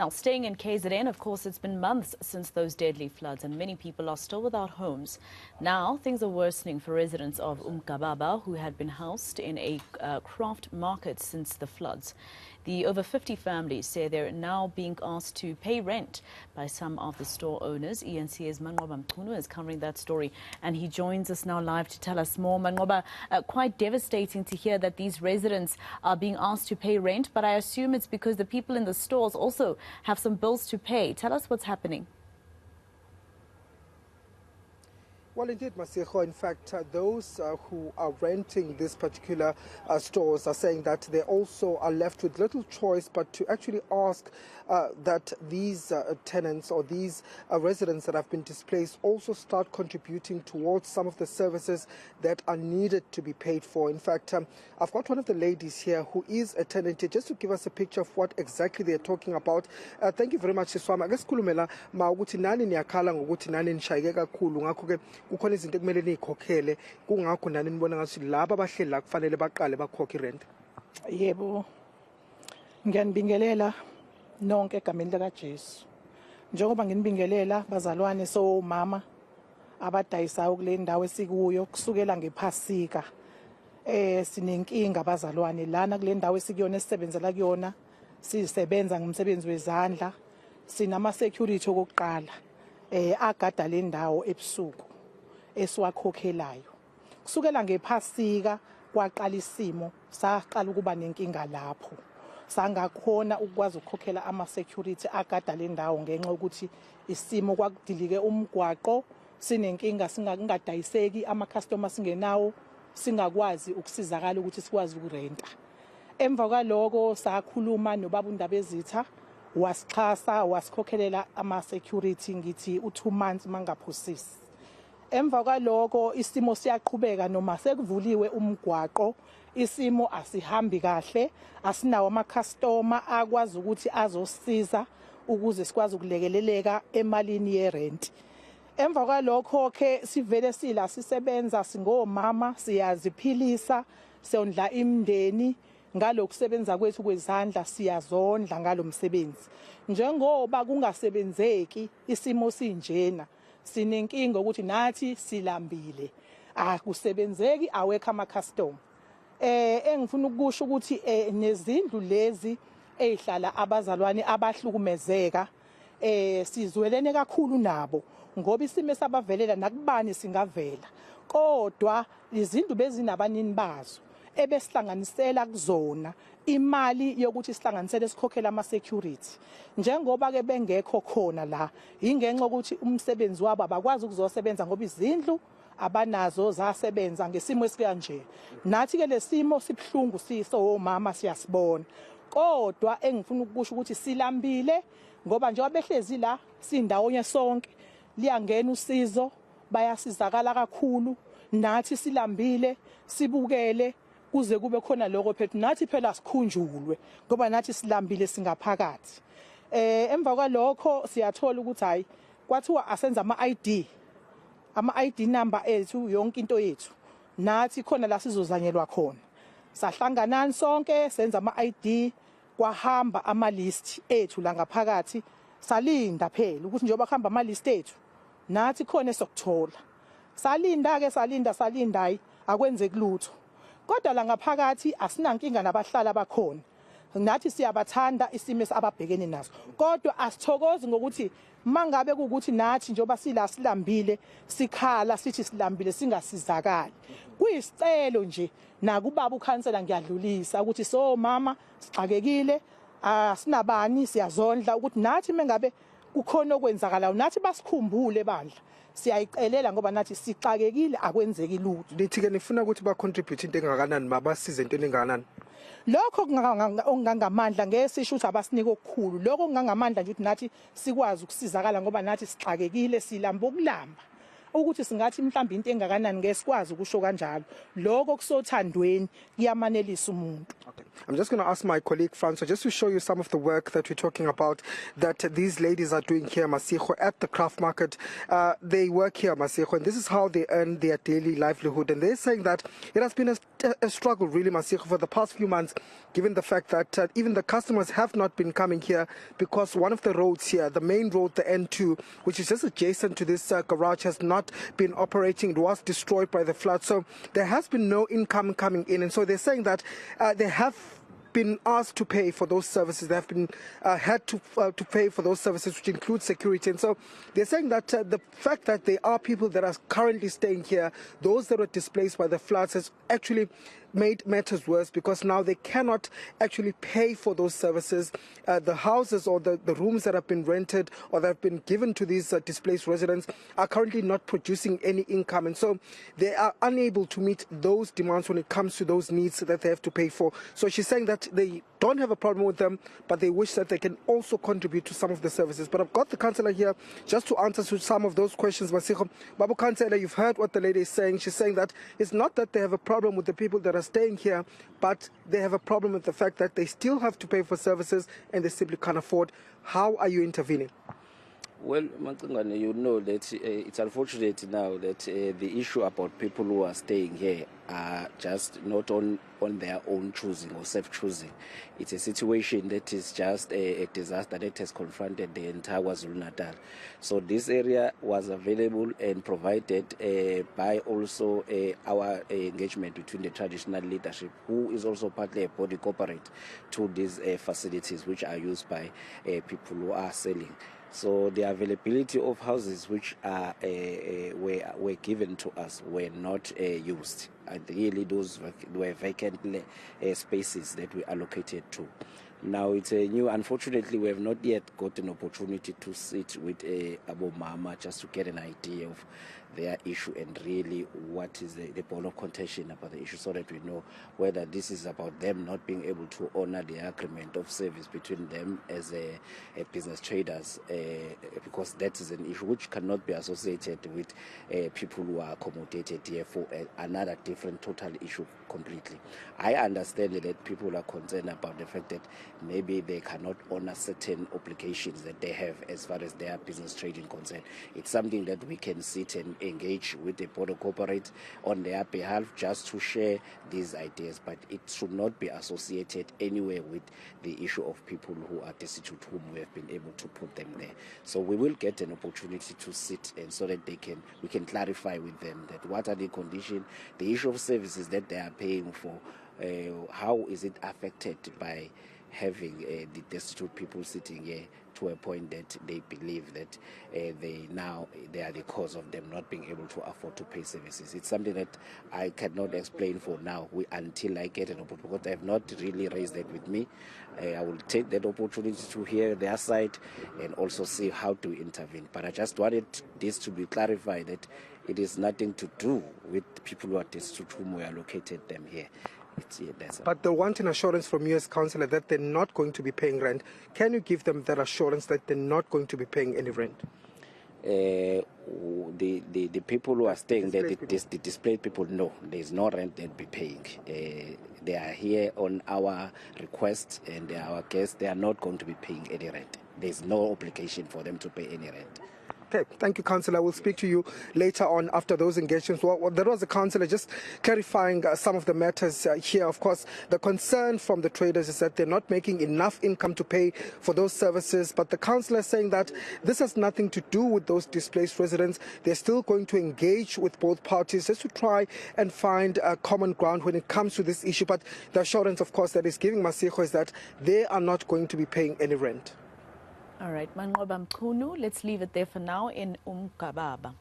Now, staying in KZN, of course, it's been months since those deadly floods and many people are still without homes. Now, things are worsening for residents of eNCA, who had been housed in a craft market since the floods. The over 50 families say they're now being asked to pay rent by some of the store owners. eNCA's Manqoba Mchunu is covering that story, and he joins us now live to tell us more. Manqoba, quite devastating to hear that these residents are being asked to pay rent, but I assume it's because the people in the stores also have some bills to pay. Tell us what's happening. Well, indeed, Masiko. In fact, those who are renting these particular stores are saying that they also are left with little choice but to actually ask that these tenants or these residents that have been displaced also start contributing towards some of the services that are needed to be paid for. In fact, I've got one of the ladies here who is a tenant here just to give us a picture of what exactly they're talking about. Thank you very much, Siswama. Ake sikhulumela ukuthi nani niyakhala ngokuthi nani nishayeke kakhulu ngakho ke kukhona izinto ekumele niyikhokhele kungakho nani nibona ngathi laba abahleli la kufanele baqale bakhokhe irent. Yebo, ngiyanibingelela nonke egameni likaJesu. Njengoba nginibingelela bazalwane so mama abadayisayo kule ndawo esikuyo kusukela ngephasika. Sinenkinga bazalwane lana kule ndawo esikuyona esisebenzela kuyona, sisebenza ngomsebenzi wezandla, sinama security okokuqala agada le ndawo ebusuku esiwakhokhelayo. Kusukela ngephasika kwaqala isimo saqala ukuba nenkinga lapho. Sangakhona ukwazi ukukhokhela ama security agada le ndawo ngenxa ukuthi isimo kwakudilike umgwaqo, sinenkinga singadayiseki, ama customers singenawo, singakwazi ukusizakala ukuthi sikwazi ukurenta. Emva kwaloko sakhuluma nobaba uNdabezitha, wasixhasa wasikhokhelela ama security ngithi u2 months mangaphosisi. Emva kwaloko isimo siyaqhubeka noma sekuvuliwe umgwaqo, isimo asihambi kahle, asinawo ama customer akwazi ukuthi azosiza ukuze sikwazi ukulekeleleka emalini yerent. Emva kwalokho ke sivele sila sisebenza singomama, siyaziphilisa, sondla imndeni, ngalokusebenza kwethu kwezandla siyazondla ngalomsebenzi. Njengoba kungasebenzeki isimo sinjena, sinenkinga ukuthi nathi silambile. Akusebenzeki awekho ama customer. Engifuna ukusho ukuthi nezindlu lezi ezihlala abazalwane abahlukumezeka sizwelene kakhulu nabo ngoba isimo sabavelela nakubani singavela. Kodwa izindlu bezinabanini bazo ebesihlanganisela kuzona imali yokuthi sihlanganisele sikhokhela ama security. Njengoba ke bengekho khona la, ingenxa ukuthi umsebenzi wabo abakwazi ukuzosebenza ngoba izindlu abanazo zasebenza ngesimo esikanje. Nathi ke lesimo sibhlungu siso mama siyasibona. Kodwa engifuna ukusho ukuthi silambile ngoba njengoba behlezi la sindawonye sonke liyangena usizo, bayasizakala kakhulu, nathi silambile sibukele kuze kube khona lokho phethu nathi phela sikhunjulwe ngoba nathi silambile singaphakathi. Emva kwalokho siyathola ukuthi hayi kwathiwa asenza ama ID number ethu yonke into yethu, nathi khona la sizozanyelwa khona. Sahlanganani sonke senza ama ID, kwahamba ama list ethu la ngaphakathi, salinda phela ukuthi njengoba kuhamba ama list ethu nathi khona esokuthola. Salinda ke salinda akwenzeki lutho. Kodwa la ngaphakathi asinankinga nabahlala bakhona. Nathi siyabathanda isimo ababhekene naso. Kodwa asithokozi ngokuthi mangabe ukuthi nathi njengoba silambile sikhala sithi silambile singasizakali. Kuyisicelo nje nakubaba ukhansela ngiyadlulisa ukuthi so mama sixakekile, asinabani siyazondla ukuthi nathi mengabe kukhona okwenzakalayo nathi basikhumbule bandla. Siyayicelela ngoba nathi sixakekile akwenzeki lutho. Lithi ke nifuna ukuthi ba contribute into engakanani mabasize into engakanani? Lokho kungangamandla ngesisho ukuthi abasinike okukhulu. Lokho kungangamandla nje ukuthi nathi sikwazi ukusizakala ngoba nathi sixakekile silamba ukulamba. Ukuthi singathi mhlawumbe into engakanani ngesikwazi ukusho kanjalo. Lokho kusothandweni kuyamanelisa umuntu. Okay. I'm just going to ask my colleague Francois just to show you some of the work that we're talking about that these ladies are doing here, Masiko, at the craft market. They work here, Masiko, and this is how they earn their daily livelihood. And they're saying that it has been a a struggle, really, Masiko, for the past few months, given the fact that even the customers have not been coming here because one of the roads here, the main road, the N2, which is just adjacent to this garage, has not been operating. It was destroyed by the flood. So there has been no income coming in. And so they're saying that they have been asked to pay for those services. They have been had to pay for those services, which include security. And so they're saying that the fact that there are people that are currently staying here, those that were displaced by the floods, has actually made matters worse, because now they cannot actually pay for those services. The houses or the rooms that have been rented or that have been given to these displaced residents are currently not producing any income, and so they are unable to meet those demands when it comes to those needs that they have to pay for. So she's saying that they don't have a problem with them, but they wish that they can also contribute to some of the services. But I've got the councillor here just to answer to some of those questions. Masiko, Babu councillor, you've heard what the lady is saying. She's saying that it's not that they have a problem with the people that are staying here, but they have a problem with the fact that they still have to pay for services and they simply can't afford. How are you intervening? Well, Mangcingwane, you know that it's unfortunate now that the issue about people who are staying here are just not on their own choosing or self-choosing. It's a situation that is just a disaster that has confronted the entire KwaZulu-Natal. So this area was available and provided by also our engagement between the traditional leadership, who is also partly a body corporate to these facilities which are used by people who are selling. So the availability of houses which are were given to us were not used. And really those were vacant spaces that we allocated to. Now it's a new, unfortunately we have not yet got an opportunity to sit with Abu Mama just to get an idea of their issue and really what is the bone of contention about the issue, so that we know whether this is about them not being able to honor the agreement of service between them as a business traders, because that is an issue which cannot be associated with people who are accommodated here for another different total issue completely. I understand that people are concerned about the fact that maybe they cannot honor certain obligations that they have as far as their business trading concerned. It's something that we can sit and engage with the board of corporate on their behalf just to share these ideas, but it should not be associated anywhere with the issue of people who are destitute, whom we have been able to put them there. So we will get an opportunity to sit and so that we can clarify with them that what are the conditions, the issue of services that they are paying for, how is it affected by having the destitute people sitting here to a point that they believe that they are the cause of them not being able to afford to pay services. It's something that I cannot explain for now until I get an opportunity, because I have not really raised that with me. I will take that opportunity to hear their side and also see how to intervene. But I just wanted this to be clarified that it is nothing to do with people who are destitute whom we allocated them here. But they want an assurance from you as councillor that they're not going to be paying rent. Can you give them that assurance that they're not going to be paying any rent? The people who are staying there, the displaced people, no, there's no rent they'll be paying. They are here on our request and they are our guests. They are not going to be paying any rent. There's no obligation for them to pay any rent. Okay, thank you, Councillor. I will speak to you later on after those engagements. Well, there was a councillor just clarifying some of the matters here. Of course, the concern from the traders is that they're not making enough income to pay for those services. But the councillor is saying that this has nothing to do with those displaced residents. They're still going to engage with both parties just to try and find a common ground when it comes to this issue. But the assurance, of course, that is giving Masiko is that they are not going to be paying any rent. All right, Manqoba Mkhunu, let's leave it there for now in Umkababa.